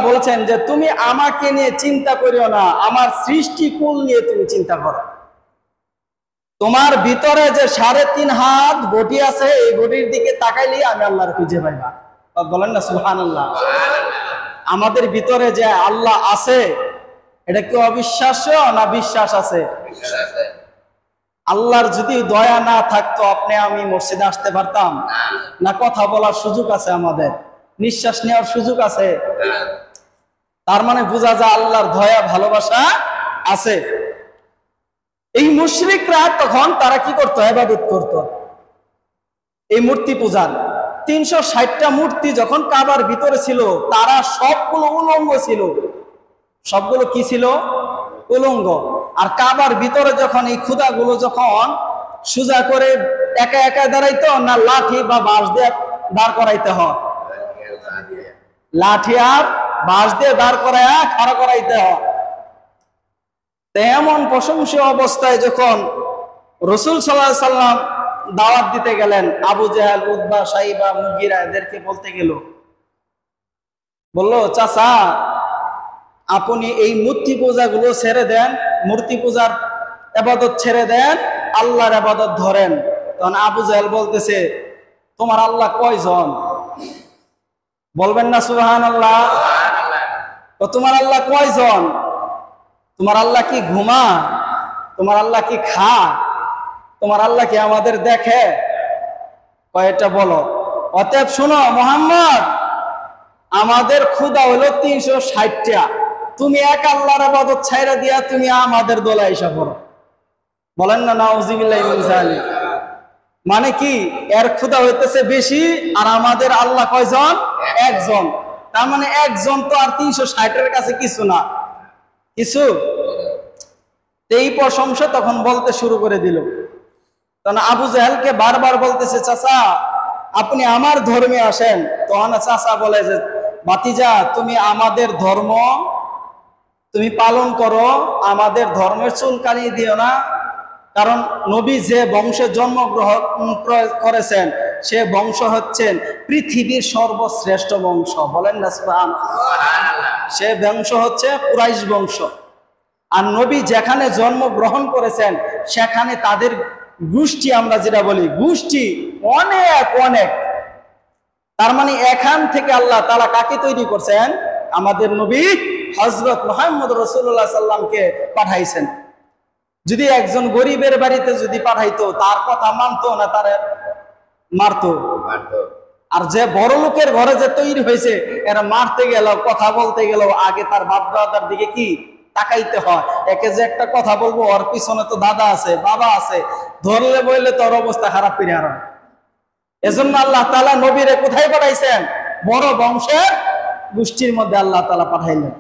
বলছেন যে তুমি আমাকে নিয়ে চিন্তা করিও না, আমার সৃষ্টিকুল নিয়ে তুমি চিন্তা করো। তোমার ভিতরে যে 3.5 হাত বডি আছে, এই বডির দিকে তাকাইলে আমি আল্লাহর খুঁজে পাইবা। বলেন না সুবহানাল্লাহ। আমাদের ভিতরে যে আল্লাহ আছে, এটা কি অবিশ্বাস্য না বিশ্বাস আছে? আল্লাহর যদি দয়া না থাকতো আপনি আমি মসজিদে আসতে পারতাম না? কথা বলার সুযোগ আছে, আমাদের নিঃশ্বাস নেওয়ার সুযোগ আছে। তার মানে বোঝা যায় আল্লাহর দয়া ভালোবাসা আছে। এই মুশরিকরা তখন তারা কি করতো? ইবাদত করত এই মূর্তি পূজার। 360টা মূর্তি যখন কাবার ভিতরে ছিল, তারা সবগুলো উলঙ্গ ছিল। সবগুলো কি ছিল? উলঙ্গ। আর কাবার ভিতরে যখন এই খুদাগুলো যখন সোজা করে একা একা দাঁড়াইতো না লাঠি বা বাঁশ দিয়ে দাঁড় করাইতে হয়? লাঠি আর বাঁশ দিয়ে দাঁড় করাইয়া খাড়া করাইতে হয়। এমন প্রশংসীয় অবস্থায় যখন রাসূল সাল্লাল্লাহু আলাইহি সাল্লাম দাওয়াত দিতে গেলেন, আবু জাহেল, উতবা, সাইবা, মুগীরা এদেরকে বলতে গেল, বলল, চাচা আপনি এই মূর্তি পূজাগুলো ছেড়ে দেন, মূর্তি পূজার ইবাদত ছেড়ে দেন, আল্লাহর ইবাদত ধরেন। তখন আবু জাহেল বলতেছে, তোমার আল্লাহ কয়জন? বলবেন না সুবহানাল্লাহ? তোমার আল্লাহ কয়জন? তোমার আল্লাহ কি ঘুমা? তোমার আল্লাহ কি খা? তোমার আল্লাহ কি আমাদের দেখে? কয়টা বলো। অতএব শুনো মুহাম্মদ, আমাদের ক্ষুধা হলো 360টা। তুমি এক আল্লাহর ইবাদত ছাইরা দিয়া তুমি আমাদের দলে আইসা পড়ো। বলেন না নাউযুবিল্লাহি মিন যালিক। মানে কি? এর ক্ষুধা হইতেছে বেশি, আর আমাদের আল্লাহ কয়জন? একজন। তার মানে একজন তো আর 360-এর কাছে কিছু না, কিছু। এই প্রশংসা তখন বলতে শুরু করে দিল। তখন আবু জাহেলকে বারবার বলতেছে, চাচা আপনি আমার ধর্মে আসেন। তখন চাচা বলে যে, ভাতিজা তুমি আমাদের ধর্ম তুমি পালন করো, আমাদের ধর্মের চুলকানি দিও না। কারণ নবী যে বংশে জন্মগ্রহণ করেছেন, সে বংশ হচ্ছেন পৃথিবীর সর্বশ্রেষ্ঠ বংশ। বলেন না সুবহানাল্লাহ। সে বংশ হচ্ছে কুরাইশ বংশ। আর নবী যেখানে জন্মগ্রহণ করেছেন সেখানে তাদের গোষ্ঠী, আমরা যেটা বলি গোষ্ঠী, অনেক অনেক। তার মানে এখান থেকে আল্লাহ তাআলা কাকে তৈরি করছেন? আমাদের নবী হযরত মুহাম্মদ রাসূলুল্লাহ সাল্লামকে পাঠাইছেন। যদি একজন গরিবের বাড়িতে যদি পাঠাইতো, তার কথা মানতো না, তারে মারতো। আর যে বড় লোকের ঘরে যে তৈরি হয়েছে, এরা মারতে গেল, কথা বলতে গেল, আগে তার বাপ দাদার দিকে কি তাকাইতে হয়। একে যে একটা কথা বলবো, ওর পিছনে তো দাদা আছে, বাবা আছে, ধরলে বললে তোর অবস্থা খারাপ করে হারাম। এজন্য আল্লাহ তাআলা নবীরে কোথায় পাঠাইছেন? বড় বংশের গোষ্ঠীর মধ্যে আল্লাহ তাআলা পাঠাইলেন।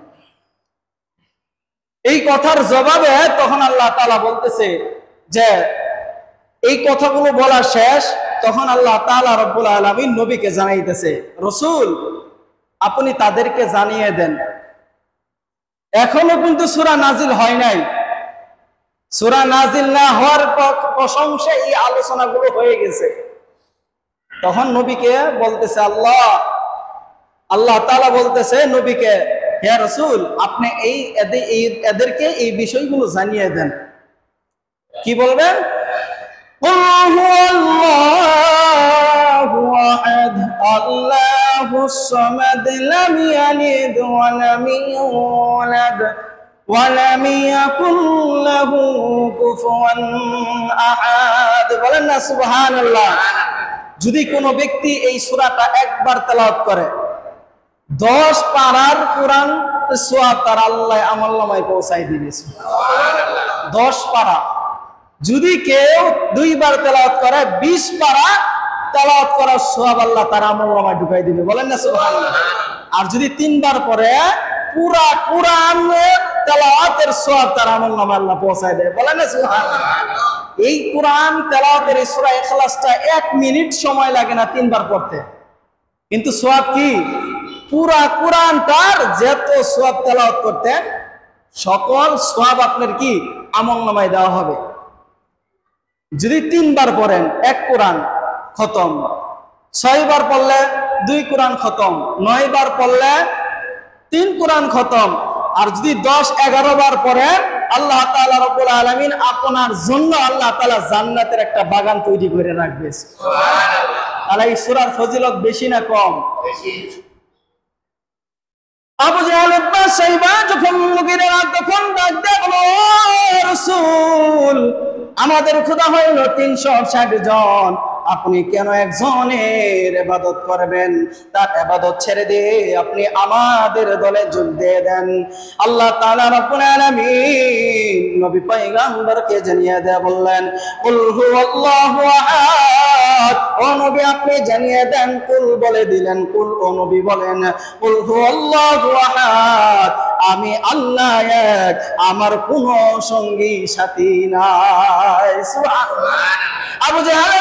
এই কথার জবাবে তখন আল্লাহ তাআলা বলতেছে যে, এই কথাগুলো বলা শেষ, তখন আল্লাহ তাআলা রব্বুল আলামিন নবীকে জানাইতেছে, রাসূল আপনি তাদেরকে জানিয়ে দেন, এখনো কিন্তু সূরা নাজিল হয় নাই। সূরা নাজিল না হওয়ার প্রশংসায় এই আলোচনাগুলো হয়ে গেছে। তখন নবীকে বলতেছে আল্লাহ তাআলা বলতেছে নবীকে, হে রাসূল আপনি এদেরকে এই বিষয়গুলো জানিয়ে দেন। কি বলবেন? আল্লাহু আহাদ আল্লাহুস সামাদ লাম ইয়ালিদ ওয়া লাম ইউলাদ ওয়া লাম ইয়াকুল লাহু কুফুয়ান আহাদ। বলেন না সুবহানাল্লাহ। যদি কোনো ব্যক্তি এই সূরাটা একবার তেলাওয়াত করে, 10 পারার কোরআন সওয়াব তার আল্লাহ আমলনামায় পৌঁছায় দিবে। সুবহানাল্লাহ। 10 পারা। যদি কেউ 2 বার তেলাওয়াত করে, 20 পারা তেলাওয়াত করার সওয়াব আল্লাহ তার আমলনামায় ঢুকাই দিবে। বলেন না সুবহানাল্লাহ। আর যদি 3 বার পড়ে, পুরা কোরআনের তেলাওয়াতের সওয়াব তার আমলনামায় আল্লাহ পৌঁছায় দেয়। বলেন না সুবহানাল্লাহ। এই কোরআন তেলাওয়াতের সূরা ইখলাসটা 1 মিনিট সময় লাগে না 3 বার পড়তে, কিন্তু সওয়াব কি? পুরা কোরআনটার যত সওয়াব তেলাওয়াত করতেন, সকল সওয়াব আপনার কি আমলনামায় দেওয়া হবে। যদি 3 বার পড়েন 1 কোরআন খতম, 6 বার পড়লে 2 কোরআন খতম, 9 বার পড়লে 3 কোরআন খতম। আর যদি 10-11 বার পড়েন আল্লাহ তাআলা রব্বুল আলামিন আপনার জন্য আল্লাহ তাআলা জান্নাতের একটা বাগান তৈরি করে রাখবে। সুবহানাল্লাহ। তাহলে এই সূরার ফজিলত বেশি না কম? বেশি। আবু জাহেল উতবা সাইবা যখন মুগিরা তখন ডাক দেয়, বলো রাসূল, আমাদের খোদা হইল 360 জন, আপনি কেন একজনের ইবাদত করবেন? তার ইবাদত ছেড়ে দিয়ে আপনি আমাদের দলে যোগ দিয়ে দেন। আল্লাহ তাআলা রব্বুল আলামিন নবী পয়গম্বরকে জানিয়ে দেয়া বললেন, কুল হুয়াল্লাহু আহাদ। ও নবী আপনি জানিয়ে দেন। কুল বলে দিলেন, কুল ও নবী বলেন, কুল হুয়াল্লাহু আহাদ, আমি আল্লাহ এক, আমার কোনো সঙ্গী সাথী নাই। সুবহানাল্লাহ। আবু জাহেল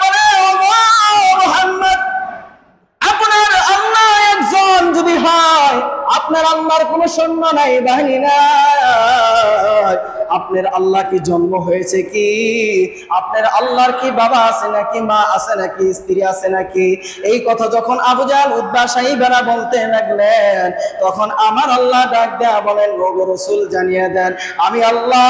বলে, ও মুহাম্মদ, আপনার আল্লাহ একজন যদি হয়, আপনার আল্লাহর কোনো সৈন্য নাই, বাহিনী নাই, আপনার আল্লাহ কি জন্ম হয়েছে কি? আপনার আল্লাহর কি বাবা আছে নাকি, মা আছে নাকি, স্ত্রী আছে নাকি? এই কথা যখন আবু জাহেল উতবা সাইবারা বলতে লাগলেন, তখন আমার আল্লাহ ডাক দেয়া বলেন, ও রাসূল জানিয়ে দেন, আমি আল্লাহ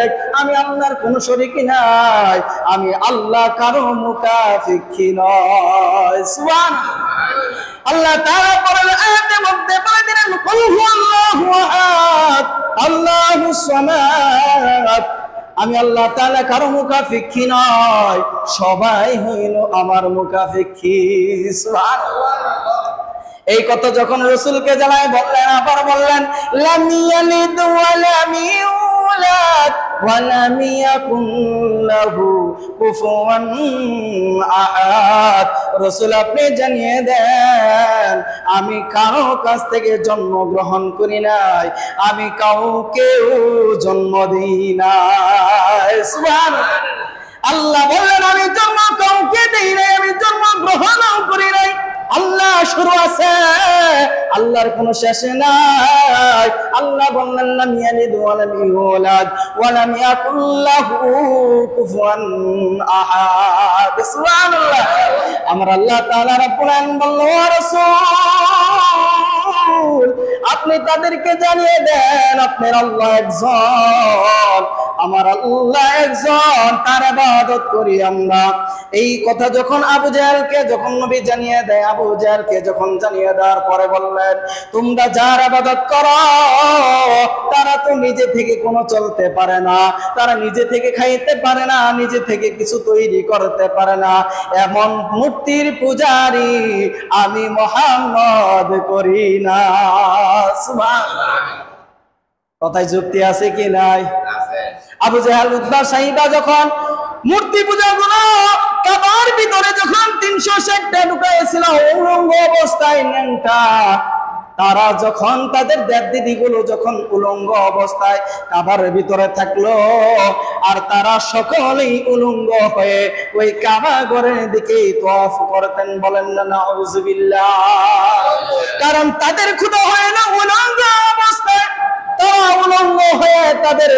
এক, আমি আল্লাহর কোনো শরীক নাই, আমি আল্লাহ কারো মুকাফিকি নয়। সুবহানাল্লাহ। আল্লাহ তাআলা পরের আয়াতের মধ্যে বলে দিলেন, কুল হুয়াল্লাহু আহাদ আল্লাহুস সামাদ, আমি আল্লাহ তাআলা কারো মুকাফিকি নয়, সবাই হইল আমার মুকাফিকি। সুবহানাল্লাহ। এই কথা যখন রাসূলকে জানায় বললেন, আবার বললেন, লাম ইয়ালিদ ওয়া লাম ইউলাদ ওয়া লাম ইয়াকুন লাহু কুফুয়ান আহাদ। রাসূল আপনি জানিয়ে দেন, আমি কারো কাছ থেকে জন্মগ্রহণ করি নাই, আমি কাউকেও জন্ম দিই নাই। সুবহানাল্লাহ। আল্লাহ বললেন, আমি জন্ম কাউকে দেই নাই, আমি জন্ম গ্রহণও করি নাই। আল্লাহ শুরু আছে, আল্লাহর কোনো শেষ নাই। আল্লাহ বললেন, লাম ইয়ালিদ ওয়া লাম ইউলাদ ওয়া লাম ইয়াকুল লাহু কুফুয়ান আহাদ। সুবহানাল্লাহ। আমার আল্লাহ তাআলা রাব্বুল আলামিন বলল, ও রাসূল আপনি তাদেরকে জানিয়ে দেন, আপনার আল্লাহ একজন, আমার আল্লাহ একজন, তার ইবাদত করি আমরা। এই কথা যখন আবু জাহেলকে যখন নবী জানিয়ে দেয়, আবু জাহেলকে যখন জানিয়ে দেওয়ার পরে বললেন, তোমরা যার ইবাদত করো তারা তো নিজে থেকে কোনো চলতে পারে না, তারা নিজে থেকে খাইতে পারে না, নিজে থেকে কিছু তৈরি করতে পারে না, এমন মূর্তির পূজারি আমি মুহাম্মদ করি না। সুবহানাল্লাহ। কথায় যুক্তি আছে কি নাই? আবু জাহেল উতবা সাইবা যখন মূর্তি পূজা গুলো কাবার ভিতরে যখন 360টা ঢুকাইছিল উলঙ্গ অবস্থায় ন্যাংটা, তারা যখন তাদের দেবদেবী গুলো যখন উলঙ্গ অবস্থায় কাবার ভিতরে থাকলো, আর তারা সকলেই উলঙ্গ হয়ে ওই কাবা ঘরের দিকে তওয়াফ করতেন, বলেন না নাউযুবিল্লাহ। কারণ তাদের খোদা হয় না উলঙ্গ অবস্থায়, তারা উলঙ্গ হয়ে তাদের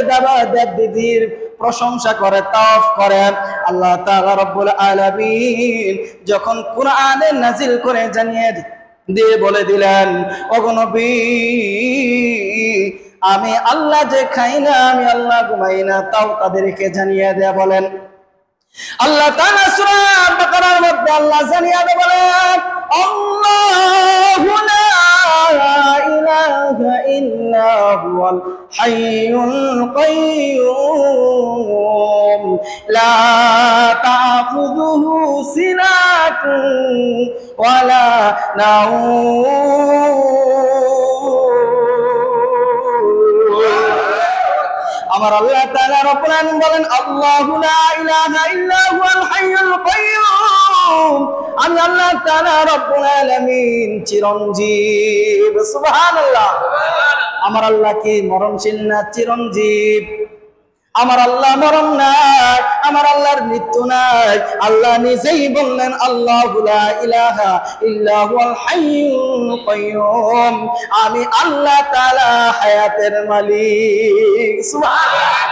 দেবদেবীর প্রশংসা করে, তাওয়াফ করে। আল্লাহ তাআলা রব্বুল আলামিন যখন কুরআনে নাজিল করে জানিয়ে দিয়ে বলে দিলেন, ওগো নবী আমি আল্লাহ যে খাই না, আমি আল্লাহ ঘুমাই না, তাও তাদেরকে জানিয়ে দেয়া বলেন। আল্লাহ তাআলা সূরা বাকারার মধ্যে আল্লাহ জানিয়ে দেয়া বলেন, আল্লাহু লা ইলাহা ইল্লা হুয়াল হাইয়ুল কাইয়্যুম লা তাখুযুহু সিনাতুন ওয়ালা নাওম। আমার আল্লাহ তাআলা রব্বুল আলামিন বলেন, আল্লাহু লা ইলাহা ইল্লা হুয়াল হাইয়ুল কাইয়্যুম, আমি আল্লাহ তাআলা রব্বুল আলামিন চিরঞ্জীব। সুবহানাল্লাহ। আমার আল্লাহ কি মরণশীল না চিরঞ্জীব? আমার আল্লাহ মরণ নাই, আমার আল্লাহর মৃত্যু নাই। আল্লাহ নিজেই বললেন, আল্লাহু লা ইলাহা ইল্লা হুয়াল হাইয়ুল কাইয়্যুম, আমি আল্লাহ তাআলা হায়াতের মালিক। সুবহানাল্লাহ।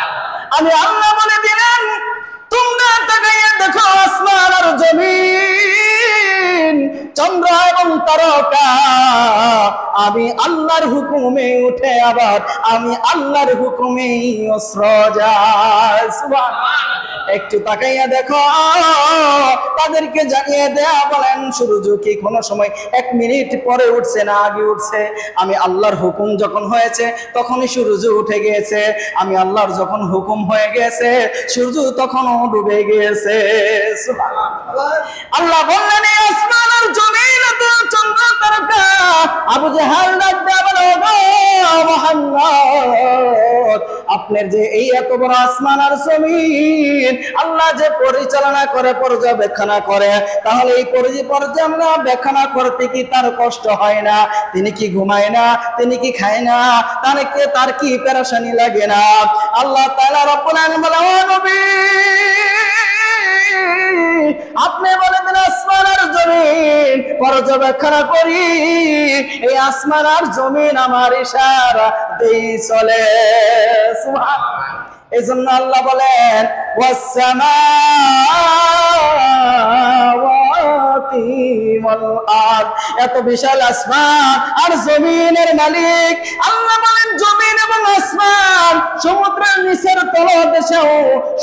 আমি আল্লাহ বলে দিলেন, তোমরা তাকাইয়া দেখো আসমান আর জমিন, চন্দ্র এবং তারকা আমি আল্লাহর হুকুমে উঠে, আবার আমি আল্লাহর হুকুমেই অস্ত্র যায়। সুবহানাল্লাহ। একটু তাকাইয়া দেখো, তাদেরকে জানিয়ে দেয়া বলেন সূর্য কি কোনো সময় 1 মিনিট পরে উঠছে না আগে উঠছে? আমি আল্লাহর হুকুম যখন হয়েছে তখনই সূর্য উঠে গিয়েছে, আমি আল্লাহর যখন হুকুম হয়ে গেছে সূর্য তখনও ডুবে গিয়েছে। সুবহানাল্লাহ। আল্লাহ বললেন এই আসমান আর জমিন তো চন্দ্র তারকা। আবু জাহাল ডাক দেয়া বলে, ও মুহাম্মদ, আপনার যে এই এত বড় আসমান আর জমিন আল্লাহ যে পরিচালনা করে, পর্যবেক্ষণ করে, তাহলে এই পর্যবেক্ষণ করতে কি তার কষ্ট হয় না? তিনি কি ঘুমায় না? তিনি কি খায় না? তার কি পেরেশানি লাগে না? আল্লাহ তাআলা রব্বুল আলামিন বলে, ও নবী আপনি বলে দেন আসমান আর জমিন পর্যবেক্ষণ করি, এই আসমান আর জমিন আমার ইশারা দিয়ে চলে। সুবহানাল্লাহ। এই জন্য আল্লাহ বলেন ওয়াসসামাওয়াতি ওয়াল আরদ, এত বিশাল আসমান আর জমিনের মালিক আল্লাহ বলেন জমিন এবং আসমান, সমুদ্রের নিচের তলদেশেও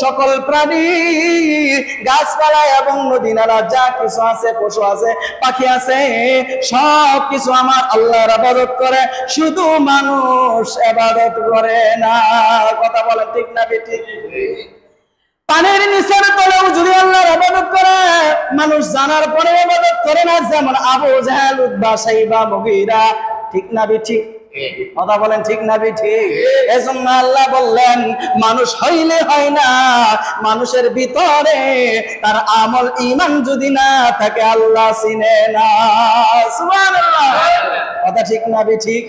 সকল প্রাণী, গাছপালা এবং নদী নালা যা কিছু আছে, পশু আছে, পাখি আছে, সব কিছু আমার আল্লাহর ইবাদত করে, শুধু মানুষ ইবাদত করে না। কথা বলেন ঠিক না বেঠিক? পানির নিচের তলেও যদি আল্লাহর ইবাদত করে, মানুষ জানার পরে ইবাদত করে না, যেমন আবু জাহেল, উতবা, সাইবা, মুগীরা। ঠিক না বেঠিক? কথা বলেন ঠিক না বেঠিক? এজন্য আল্লাহ বললেন মানুষ হইলে হয় না, মানুষের ভিতরে তার আমল ঈমান যদি না থাকে আল্লাহ চিনে না। সুবহানাল্লাহ। কথা ঠিক না বেঠিক?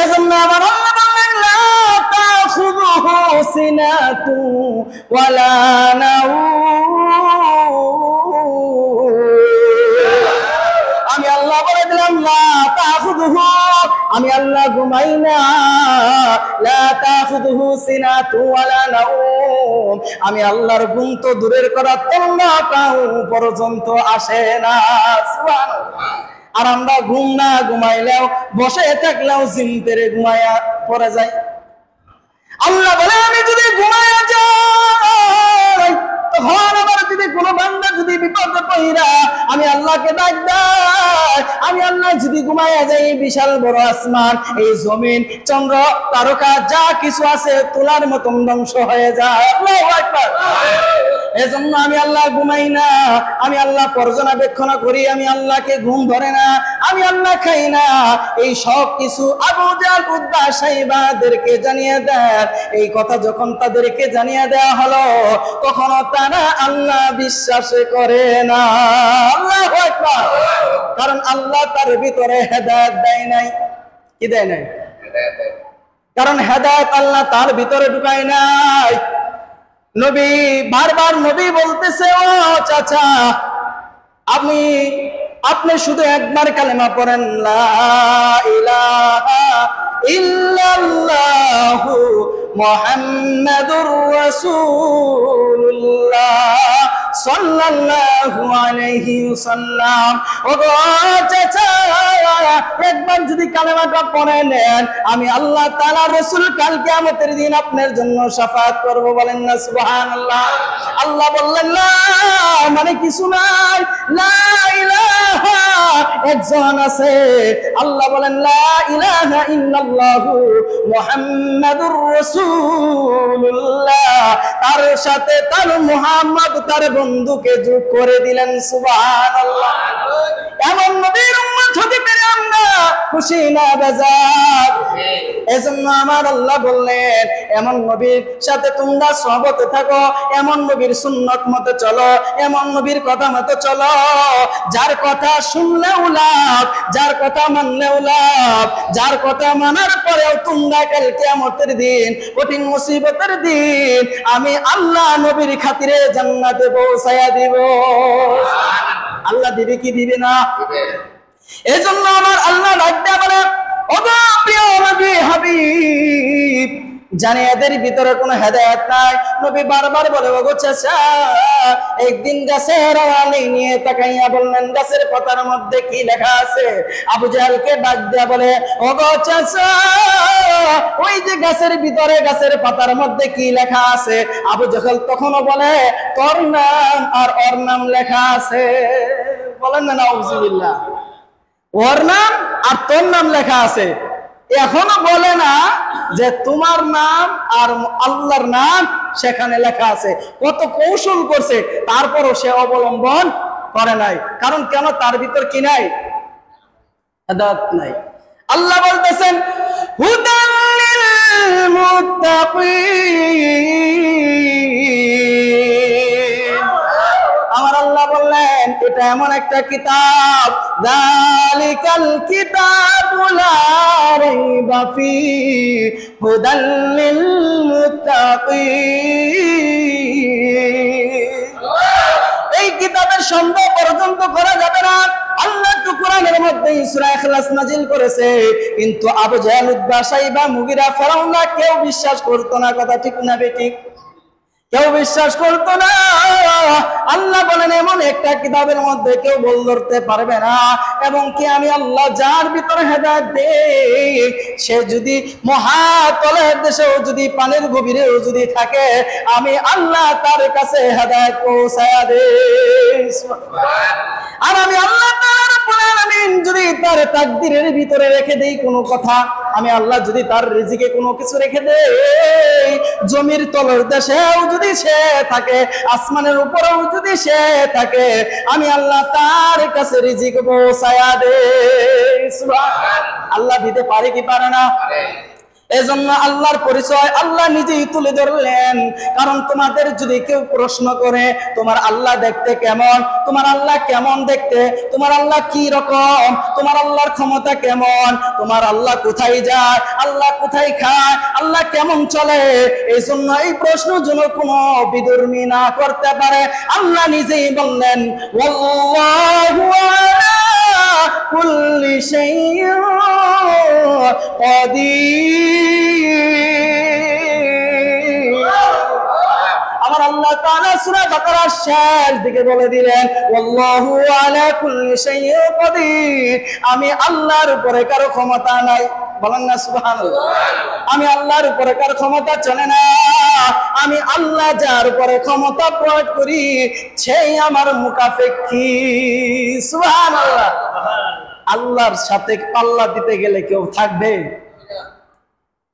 এজন্য আমার আল্লাহ বললেন লা তাখুযুহু সিনাতু ওয়ালা নাওম। আমি আল্লাহ বলে দিলাম লা তাখুযুহু, আমি আল্লাহ ঘুমাই না। লা তাখুযুহু সিনাতু ওয়ালা নাওম, আমি আল্লাহর ঘুম তো দূরের কথা তন্নাটাও পর্যন্ত আসে না। সুবহানাল্লাহ। আর আমরা ঘুম না ঘুমাইলেও, বসে থাকলেও জিমতেরে ঘুমায়া পড়ে যাই। আল্লাহ বলে আমি যদি ঘুমায়া যাই, তখন আবার যদি কোনো বান্দা যদি বিপদে পড়া আমি আল্লাহকে ডাক দেই, আমি আল্লাহ যদি ঘুমায়া যাই, বিশাল বড় আসমান, এই জমিন, চন্দ্র, তারকা যা কিছু আছে তোলার মতন ধ্বংস হয়ে যায়। আল্লাহু আকবার। এজন্য আমি আল্লাহ ঘুমাই না, আমি আল্লাহ পর্যবেক্ষণ করি, আমি আল্লাহকে ঘুম ধরে না, আমি আল্লাহ খাই না। এই সব কিছু আবু জাহল, উতবা, সাইবাদেরকে জানিয়ে দেন। এই কথা যখন তাদেরকে জানিয়ে দেওয়া হলো, তখনও তারা আল্লাহ বিশ্বাস করে না। আল্লাহু আকবার। কারণ আল্লাহ তার ভিতরে হেদায়েত দেয় নাই। কি দেয় নাই? কারণ হেদায়েত আল্লাহ তার ভিতরে ঢুকায় নাই। নবী বারবার নবী বলতেছে, ও চাচা আপনি শুধু একবার কালেমা পড়েন, লা ইলাহা ইল্লাল্লাহু মুহাম্মাদুর রাসূলুল্লাহ সাল্লাল্লাহু আলাইহি ওয়াসাল্লাম। ওগো চাচা, একবার যদি কালেমাটা পড়ে নেন, আমি আল্লাহ তাআলা রাসূল কাল কিয়ামতের দিন আপনার জন্য শাফাআত করব। বলেন না সুবহানাল্লাহ। আল্লাহ বললেন না মানে কিছু নাই, লা ইলাহা একজন আছে। আল্লাহ বলেন লা ইলাহা ইল্লাল্লাহু মুহাম্মাদুর রাসূলুল্লাহ, তার সাথে তার মুহাম্মদ তার বন্ধুকে যোগ করে দিলেন। সুবহানাল্লাহ। এমন নবীর উম্মত হতে পেরে আমরা খুশি না বেজার? এজন্য আমার আল্লাহ বললেন এমন নবীর সাথে তোমরা সহবতে থাকো, এমন নবীর সুন্নত মতে চলো, এমন নবীর কথা মতে চলো, যার কথা শুনলেও লাভ, যার কথা মানলেও লাভ, যার কথা মানার পরেও তোমরা কাল কিয়ামতের দিন, কঠিন মুসিবতের দিন আমি আল্লাহ নবীর খাতিরে জান্নাতে পৌঁছায়া দিব। আল্লাহ দিবে কি দিবে না? এজন্য আমার আল্লাহ ডাক দেয়া বলে, ওগো প্রিয় নবী হাবিব, জানে এদের ভিতরে কোনো হেদায়েত নাই। নবী বারবার বলে, ওগো চাচা, একদিন গাছের আড়ালে নিয়ে তাকাইয়া বললেন, গাছের পাতার মধ্যে কি লেখা আছে? আবু জাহেলকে ডাক দিয়া বলে, ওগো চাচা, ওই যে গাছের ভিতরে গাছের পাতার মধ্যে কি লেখা আছে? আবু জাহেল তখনও বলে, তোর নাম আর ওর নাম লেখা আছে। বলেন না নাউজুবিল্লাহ, ওর নাম আর তোর নাম লেখা আছে। এখনো বলে না যে তোমার নাম আর আল্লাহর নাম সেখানে লেখা আছে। কত কৌশল করছে, তারপরও সে অবলম্বন করে নাই। কারণ কেন? তার ভিতর কি নাই? হেদায়েত নাই। আল্লাহ বলতেছেন, হুদাল লিল মুত্তাকিন। আমার আল্লাহ বললেন, এটা এমন একটা কিতাব, যালিকাল কিতাবু লা রাইবা ফীহি হুদাল লিল মুত্তাকিন। এই কিতাবের সন্দেহ পর্যন্ত করা যাবে না। আল্লাহ তো কোরআনের মধ্যে সূরা ইখলাস নাজিল করেছে, কিন্তু আবু জাহেল, উতবা, শাইবা, মুগিরা, ফিরআউন কেউ বিশ্বাস করতো না। কথা ঠিক না বেঠিক? কেউ বিশ্বাস করতো না। আল্লাহ বলেন, এমন একটা কিতাবের মধ্যে কেউ বল ধরতে পারবে না। এবং কি আমি আল্লাহ যার ভিতরে হেদায়েত দেই, সে যদি মহাতলের দেশেও যদি পানির গভীরেও যদি থাকে, আমি আল্লাহ তার কাছে হেদায়েত পৌঁছায়া দেই। আর আমি আল্লাহ তাআলা রাব্বুল আলামিন যদি তার তাকদীরের ভিতরে রেখে দেই কোনো কথা, আমি আল্লাহ যদি তার রিজিকে কোনো কিছু রেখে দেই, জমির তলের দেশেও যদি সে থাকে, আসমানের উপরেও যদি সে থাকে, আমি আল্লাহ তার কাছে রিজিক পৌঁছায়া দেই। সুবহানাল্লাহ। আল্লাহ দিতে পারে কি পারে না? এজন্য আল্লাহর পরিচয় আল্লাহ নিজেই তুলে ধরলেন। কারণ তোমাদের যদি কেউ প্রশ্ন করে, তোমার আল্লাহ দেখতে কেমন, তোমার আল্লাহ কেমন দেখতে, তোমার আল্লাহ কি রকম, তোমার আল্লাহর ক্ষমতা কেমন, তোমার আল্লাহ কোথায় যায়, আল্লাহ কোথায় খায়, আল্লাহ কেমন চলে, এই জন্য এই প্রশ্ন যেন কোনো বিদুর্মী না করতে পারে, আল্লাহ নিজেই বললেন, ওয়াল্লাহু আলা কুল্লি শাইইন কাদির। আমার আল্লাহ তাআলা সূরা বাকারার শেষ দিকে বলে দিলেন, ওয়াল্লাহু আলা কুল্লি শাইইন কাদির। আমি আল্লাহর উপরে কারো ক্ষমতা নাই। বলেন না সুবহানাল্লাহ। আমি আল্লাহর উপরে কারো ক্ষমতা চলে না। আমি আল্লাহ যার উপরে ক্ষমতা প্রয়োগ করি, সেই আমার মুকাফেক্ষী। সুবহানাল্লাহ। আল্লাহর সাথে পাল্লা দিতে গেলে কেউ থাকবে?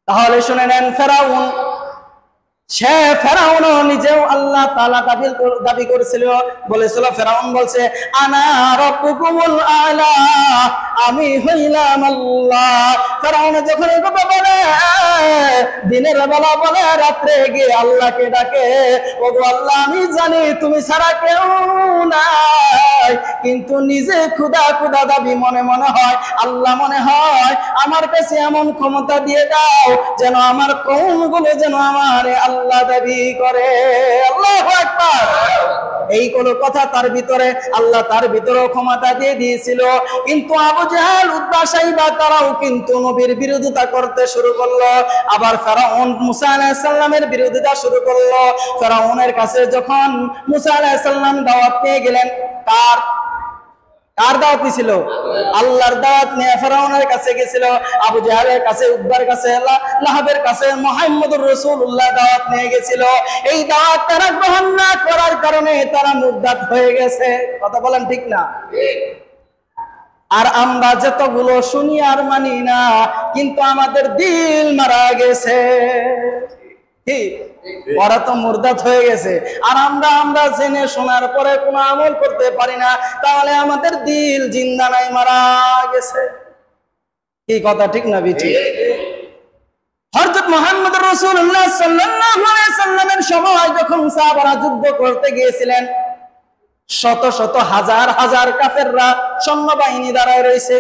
তাহলে শুনে নেন, ফেরাউন, সে ফেরাউনও নিজেও আল্লাহ তাআলা দাবি করেছিল, বলেছিল, ফেরাউন বলছে, আনা রাব্বুকুমুল আলা, আমি হইলাম আল্লাহ। ফেরাউন যখন এই কথা বলে, দিনের বেলা বলে, রাত্রে গিয়ে আল্লাহকে ডাকে, ওগো আল্লাহ, আমি জানি তুমি ছাড়া কেউ নাই, কিন্তু নিজে খুদা খুদা দাবি মনে মনে হয়। আল্লাহ মনে হয় আমার কাছে এমন ক্ষমতা দিয়ে দাও যেন আমার কওমগুলো যেন আমার আল্লাহ দাবি করে। আল্লাহু আকবার। এই কোন কথা তার ভিতরে, আল্লাহ তার ভিতরেও ক্ষমতা দিয়ে দিয়েছিল। কিন্তু আবু জাহেল, উতবা, শাইবা তারাও কিন্তু নবীর বিরোধিতা করতে শুরু করলো। আবার ফেরাউন মুসা আলাইহিস সালামের বিরোধিতা শুরু করলো। ফেরাউনের কাছে যখন মুসা আলাইহিস সালাম দাওয়াত নিয়ে গেলেন, কার দাওয়াত ছিল? আল্লাহর দাওয়াত নিয়ে ফেরাউনের কাছে গেছিল। আবু জাহেলের কাছে, উতবার কাছে, লাহাবের কাছে মুহাম্মদুর রাসূলুল্লাহ দাওয়াত নিয়ে গেছিল। এই দাওয়াত তারা গ্রহণ না করার কারণে তারা মুরতাদ হয়ে গেছে। কথা বলেন ঠিক না? আর আমরা যতগুলো শুনি আর মানি না, কিন্তু আমাদের দিল মারা গেছে। ওরা তো মুরতাদ হয়ে গেছে, আর আমরা জেনে শোনার পরে কোনো আমল করতে পারি না, তাহলে আমাদের দিল জিন্দা নাই, মারা গেছে। কি কথা ঠিক না বিটি? হযরত মুহাম্মদ রাসূলুল্লাহ সাল্লাল্লাহু আলাইহি সাল্লামের সময় যখন সাহাবারা যুদ্ধ করতে গিয়েছিলেন, শত শত হাজার হাজার কাফেররা সৈন্যবাহিনী দাঁড়ায় রয়েছে।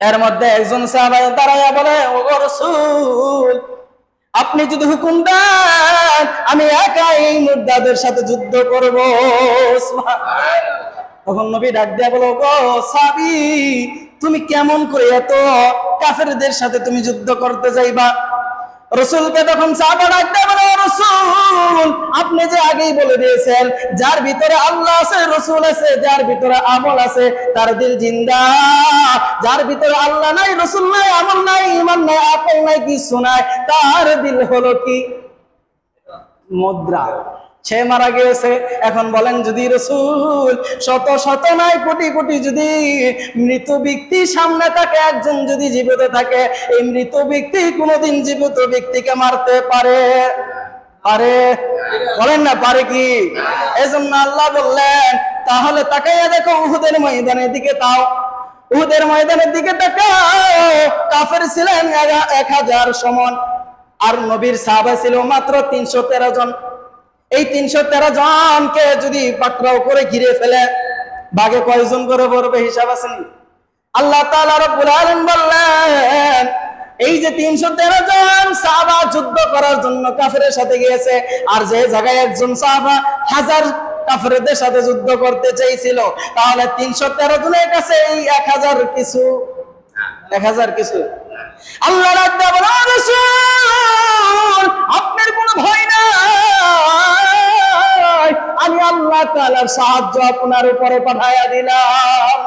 এর মধ্যে একজন সাহাবা দাঁড়ায়া বলে, ওগো রাসূল, আপনি যদি হুকুম দেন আমি একাই এই মুরতাদের সাথে যুদ্ধ করব। তখন নবী ডাক দিয়া বলো, গো সাহাবী, তুমি কেমন করে এত কাফেরদের সাথে তুমি যুদ্ধ করতে যাইবা? রসুলকে তখন সাহাবা ডাকতে বলে, রসুল আপনি যে আগেই বলে দিয়েছেন যার ভিতরে আল্লাহ আছে, রসুল আছে, যার ভিতরে আমল আছে তার দিল জিন্দা, যার ভিতরে আল্লাহ নাই, রসুল নাই, আমল নাই, ঈমান নাই, আকল নাই, কিছু নাই, তার দিল হলো কি মুদ্রা, সে মারা গিয়েছে। এখন বলেন যদি রসুল শত শত নাই কোটি কোটি যদি মৃত ব্যক্তি সামনে থাকে, একজন যদি জীবিত থাকে, এই মৃত ব্যক্তি কোনোদিন জীবিত ব্যক্তিকে মারতে পারে? পারে? বলেন না পারে কি? এজন্য আল্লাহ বললেন তাহলে তাকাইয়া দেখো উহুদের ময়দানের দিকে, তাও উহুদের ময়দানের দিকে তাকাও, কাফের ছিলেন 1000 সমান, আর নবীর সাহাবা ছিল মাত্র 313 জন। এই 313 জনকে যদি পাকড়াও করে ঘিরে ফেলে ভাগে কয়জন করে পড়বে হিসাব আছে? আল্লাহ তাআলা রব্বুল আলামিন বললেন এই যে 313 জন সাহাবা যুদ্ধ করার জন্য কাফেরের সাথে গিয়েছে, আর যে জায়গায় একজন সাহাবা 1000 কাফেরদের সাথে যুদ্ধ করতে চাইছিল, তাহলে 313 জনের কাছে এই 1000 কিছু, 1000 কিছু। আল্লাহ রাব্বুল আলামিন রাসূল আপনার কোনো ভয় নাই, আমি আল্লাহ তাআলার সাহায্য আপনার উপরে পাঠায়া দিলাম।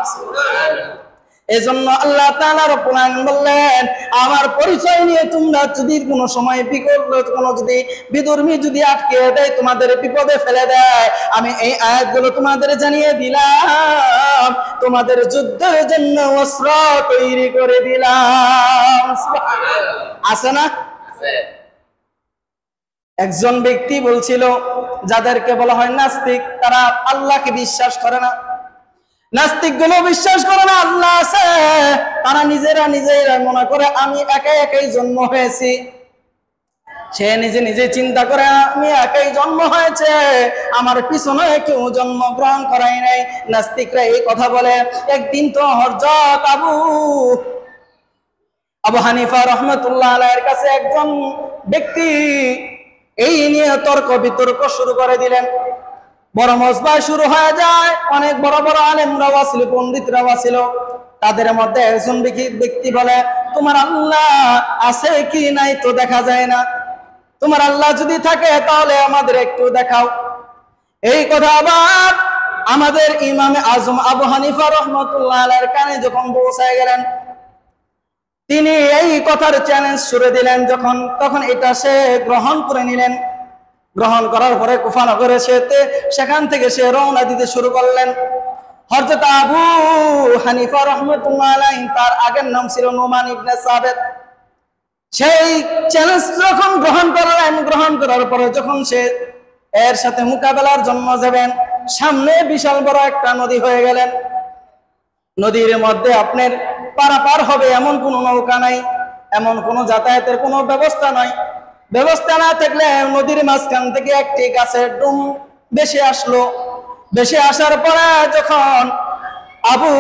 এজন্য আল্লাহ তাআলা রব্বুল আলামিন বললেন আমার পরিচয় নিয়ে তোমরা যদি কোনো সময় কোনো যদি বিধর্মী যদি আটকে দেয়, তোমাদের বিপদে ফেলে দেয়, আমি এই আয়াতগুলো তোমাদের জানিয়ে দিলাম, তোমাদের যুদ্ধের জন্য অস্ত্র তৈরি করে দিলাম। আছে না? একজন ব্যক্তি বলছিল যাদেরকে বলা হয় নাস্তিক, তারা আল্লাহকে বিশ্বাস করে না, নাস্তিক গুলো বিশ্বাস করে না আল্লাহ আছে, তারা নিজেরা মনে করে আমি একাই জন্ম হয়েছি। সে নিজে নিজে চিন্তা করে আমি একাই জন্ম হয়েছে, আমার পিছনে কেউ জন্মগ্রহণ করাই নাই। নাস্তিকরা এই কথা বলে। একদিন তো হযরত আবু হানিফা রাহমাতুল্লাহ আলাইহির কাছে একজন ব্যক্তি এই নিয়ে তর্ক বিতর্ক শুরু করে দিলেন। বড় মজবা শুরু হয়ে যায়, অনেক বড় বড় আলেমরাও ছিল, পণ্ডিতরাও ছিল। তাদের মধ্যে একজন ব্যক্তি বলে তোমার আল্লাহ আছে কি নাই তো দেখা যায় না, তোমার আল্লাহ যদি থাকে তাহলে আমাদের একটু দেখাও। এই কথা আবার আমাদের ইমামে আজম আবু হানিফা রাহমাতুল্লাহ আলাইহির কানে যখন পৌঁছায় গেলেন, তিনি এই কথার চ্যালেঞ্জ ছুড়ে দিলেন। তখন এটা সে গ্রহণ করে নিলেন। গ্রহণ করার পরে কুফা নগরে সেখান থেকে সে রওনা দিতে শুরু করলেন। হযরত আবু হানিফা রাহমাতুল্লাহ আলাইহি, তার আগের নাম ছিল নুমান ইবনে সাবিত, সেই চ্যালেঞ্জ যখন গ্রহণ করলেন, গ্রহণ করার পরে যখন সে এর সাথে মোকাবেলার জন্য যাবেন, সামনে বিশাল বড় একটা নদী হয়ে গেলেন। নদীর মধ্যে আপনার পারাপার হবে এমন কোনো নৌকা নাই, এমন কোনো যাতায়াতের কোনো ব্যবস্থা নাই। ব্যবস্থা না থাকলে নদীর মাঝখান থেকে একটি গাছের ডুম ভেসে আসলো। ভেসে আসার পরে যখন আবু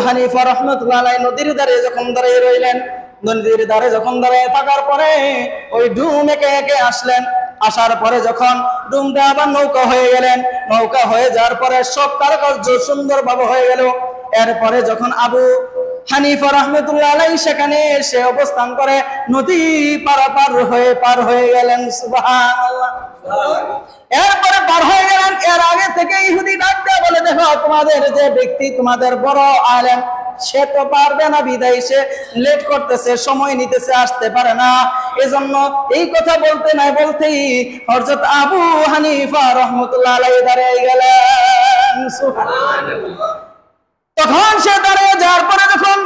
হানিফা রাহমাতুল্লাহ আলাইহি নদীর ধারে যখন দাঁড়িয়ে রইলেন, নদীর ধারে যখন দাঁড়িয়ে থাকার পরে ওই ডুম একে একে আসলেন। আসার পরে যখন ডুমটা আবার নৌকা হয়ে গেলেন, নৌকা হয়ে যাওয়ার পরে সব কারুকার্য সুন্দরভাবে হয়ে গেল। এরপরে যখন আবু হানিফা রাহমাতুল্লাহ আলাইহি সেখানে এসে অবস্থান করে, নদী পার হয়ে গেলেন। সুবহানাল্লাহ। এরপরে পার হয়ে গেলেন। এর আগে থেকে ইহুদি ডাক দেয়া বলে দেখো তোমাদের যে ব্যক্তি তোমাদের বড় আলেম, সে তো পারবে না, বিদায় সে লেট করতেছে, সময় নিতেছে, আসতে পারে না। এজন্য এই কথা বলতেই হযরত আবু হানিফা রাহমাতুল্লাহ আলাইহি দাঁড়িয়ে গেলেন। সুবহানাল্লাহ। তখন সে দাঁড়িয়ে যাওয়ার পরে যখন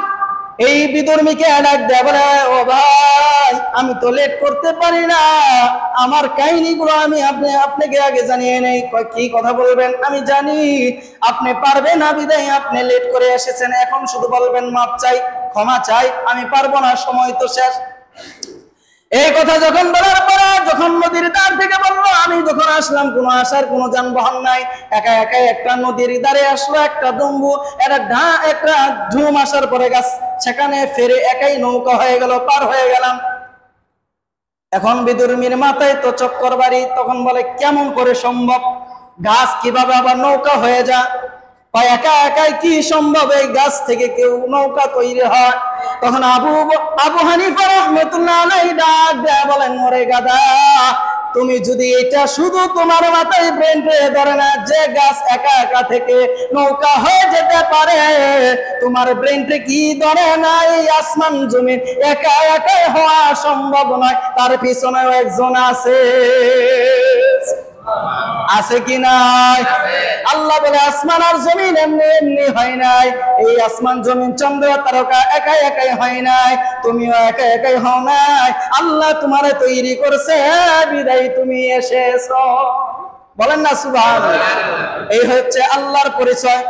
এই বিধর্মীকে ডাক দেয়া বলে ও ভাই আমি তো লেট করতে পারি না, আমার কাহিনীগুলো আমি আপনাকে আগে জানিয়ে নেই। কি কথা বলবেন? আমি জানি আপনি পারবেন না, বিদায় আপনি লেট করে এসেছেন, এখন শুধু বলবেন মাপ চাই, ক্ষমা চাই, আমি পারবো না, সময় তো শেষ। এই কথা যখন বলার পরে যখন নদীর ধার থেকে বললো আমি যখন আসলাম কোনো আসার কোনো যানবাহন নাই, একা একটা নদীর ধারে আসলো একটা ডুম্বু, একটা ঝুম আসার পরে গাছ, সেখানে ফেরে একাই নৌকা হয়ে গেল, পার হয়ে গেলাম। এখন বিদুর্মীর মাথায় তো চক্কর বাড়ি, তখন বলে কেমন করে সম্ভব, গাছ কিভাবে আবার নৌকা হয়ে যা? একা একাই কি সম্ভব এই গাছ থেকে কেউ নৌকা তৈরি হয়? তখন আবু হানিফা রাহমাতুল্লাহ আলাইহি ডাক দেয়া বলেন, ওরে গাদা, তুমি যদি এটা শুধু তোমার মাথায় ব্রেনটে ধরে না যে গাছ একা একা থেকে নৌকা হয়ে যেতে পারে, তোমার ব্রেনটে কি ধরে না এই আসমান জমিন একা একাই হওয়া সম্ভব নয়, তার পিছনেও একজন আছে। আছে কি নাই? আল্লাহ বলে আসমান আর জমিন এমনি এমনি হয় নাই, এই আসমান জমিন চন্দ্র তারকা একাই একাই হয় নাই, তুমিও একা একাই হও নাই, আল্লাহ তোমারে তৈরি করছে বিদায় তুমি এসেছো। বলেন না সুবহানাল্লাহ। এই হচ্ছে আল্লাহর পরিচয়।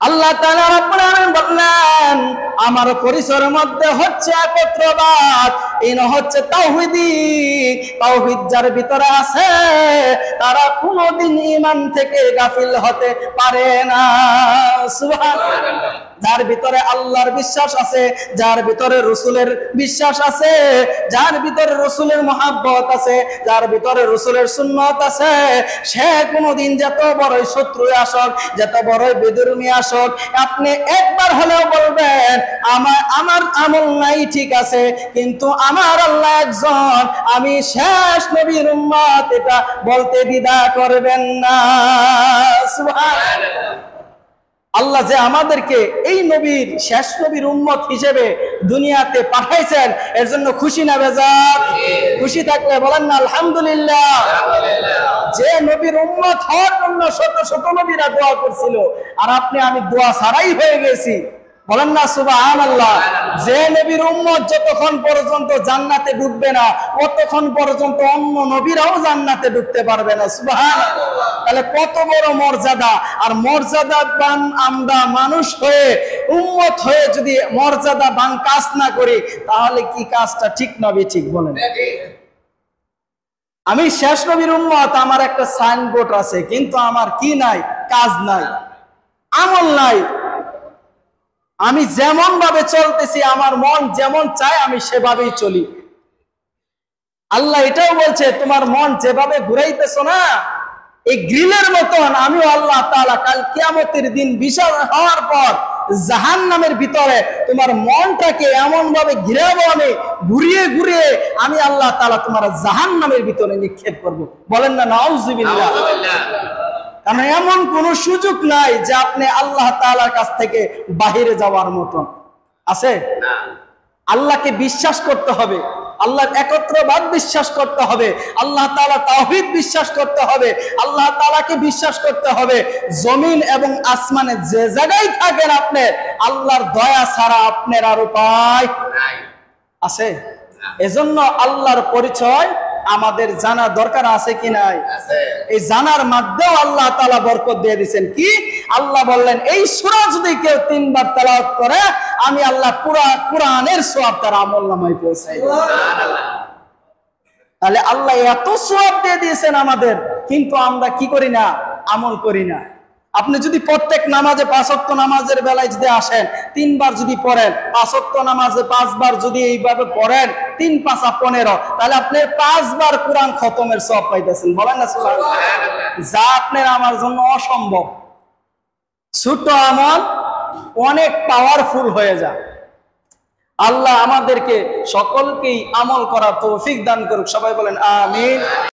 আল্লাহ তাআলা রাব্বুল আলামিন বললেন, আমার পরিচয়ের মধ্যে হচ্ছে একত্রবাদ, এই হচ্ছে তাওহীদি। তাওহীদ যার ভিতরে আছে তারা কোনোদিন ঈমান থেকে গাফিল হতে পারে না। সুবহানাল্লাহ। যার ভিতরে আল্লাহর বিশ্বাস আছে, যার ভিতরে রাসূলের বিশ্বাস আছে, যার ভিতরে রাসূলের মহব্বত আছে, যার ভিতরে রাসূলের সুন্নাত আছে, সে কোনোদিন যত বড়ই শত্রু আসুক, যত বড়ই বিধর্মী আসুক, আপনি একবার হলেও বলবেন আমার আমল নাই ঠিক আছে, কিন্তু আমার আল্লাহ একজন, আমি শেষ নবীর উম্মত, এটা বলতে দ্বিধা করবেন না। সুবহানাল্লাহ। আল্লাহ যে আমাদেরকে এই নবীর শেষ নবীর উম্মত হিসেবে দুনিয়াতে পাঠাইছেন, এর জন্য খুশি না বেজার? খুশি থাকলে বলেন না আলহামদুলিল্লাহ। যে নবীর উম্মত হওয়ার জন্য শত শত নবীরা দোয়া করছিল, আর আপনি আমি দোয়া ছাড়াই হয়ে গেছি। বলেন না সুবহানাল্লাহ। যে নবীর উম্মত যতক্ষণ পর্যন্ত জান্নাতে ঢুকবে না, ততক্ষণ পর্যন্ত অন্য নবীরাও জান্নাতে ঢুকতে পারবে না। সুবহানাল্লাহ। তাহলে কত বড় মর্যাদা! আর মর্যাদাবান আমরা মানুষ হয়ে, উম্মত হয়ে যদি মর্যাদাবান কাজ না করি, তাহলে কি কাজটা ঠিক নবী ঠিক? বলেন। আমি শেষ নবীর উম্মত, আমার একটা সাইনবোর্ড আছে, কিন্তু আমার কি নাই? কাজ নাই, আমল নাই। আমি যেমন ভাবে চলতেছি, আমার মন যেমন চায় আমি সেভাবেই চলি। আল্লাহ এটাও বলছে, তোমার মন যেভাবে ঘুরাইতেছো না, এই গ্রিলের মতন আমিও আল্লাহ তাআলা কাল কিয়ামতের দিন বিচার হওয়ার পর জাহান্নামের ভিতরে তোমার মনটাকে এমন ভাবে ঘিরাবো, আমি ঘুরিয়ে ঘুরিয়ে আমি আল্লাহ তাআলা তোমার জাহান্নামের ভিতরে নিক্ষেপ করব। বলেন না নাউযুবিল্লাহ। কারণ এমন কোন সুযোগ নাই যে আপনি আল্লাহ তাআলার কাছ থেকে বাহিরে যাওয়ার মতন আছে। আল্লাহকে বিশ্বাস করতে হবে, আল্লাহর একত্রবাদ বিশ্বাস করতে হবে, আল্লাহ তাআলা তাওহীদ বিশ্বাস করতে হবে, আল্লাহ তাআলাকে বিশ্বাস করতে হবে। জমিন এবং আসমানে যে জায়গায় থাকেন আপনি, আল্লাহর দয়া ছাড়া আপনার আর উপায় আছে। এজন্য আল্লাহর পরিচয় আমাদের জানা দরকার আছে কি নাই? এই জানার মাধ্যমেও আল্লাহ তাআলা বরকত দিয়ে দিবেন। কি আল্লাহ বললেন, এই সূরা যদি কেউ 3 বার তেলাওয়াত করে, আমি আল্লাহ পুরো কোরআনের সওয়াব তার আমলনামায় পৌঁছাই দেব। সুবহানাল্লাহ। তাহলে আল্লাহ এত সওয়াব দিয়ে দিয়েছেন আমাদের, কিন্তু আমরা কি করি না? আমল করি না। আপনি যদি প্রত্যেক নামাজে 5 ওয়াক্ত নামাজের বেলায় যদি আসেন, 3 বার যদি পড়েন, 5 ওয়াক্ত নামাজে 5 বার যদি এইভাবে পড়েন, 3 × 5 = 15, তাহলে আপনি 5 বার কোরআন খতমের সওয়াব পাইতেছেন। বলেন না সুবহানাল্লাহ। যা আপনার আমার জন্য অসম্ভব। ছোট আমল অনেক পাওয়ারফুল হয়ে যায়। আল্লাহ আমাদেরকে সকলকেই আমল করার তৌফিক দান করুক। সবাই বলেন আমিন।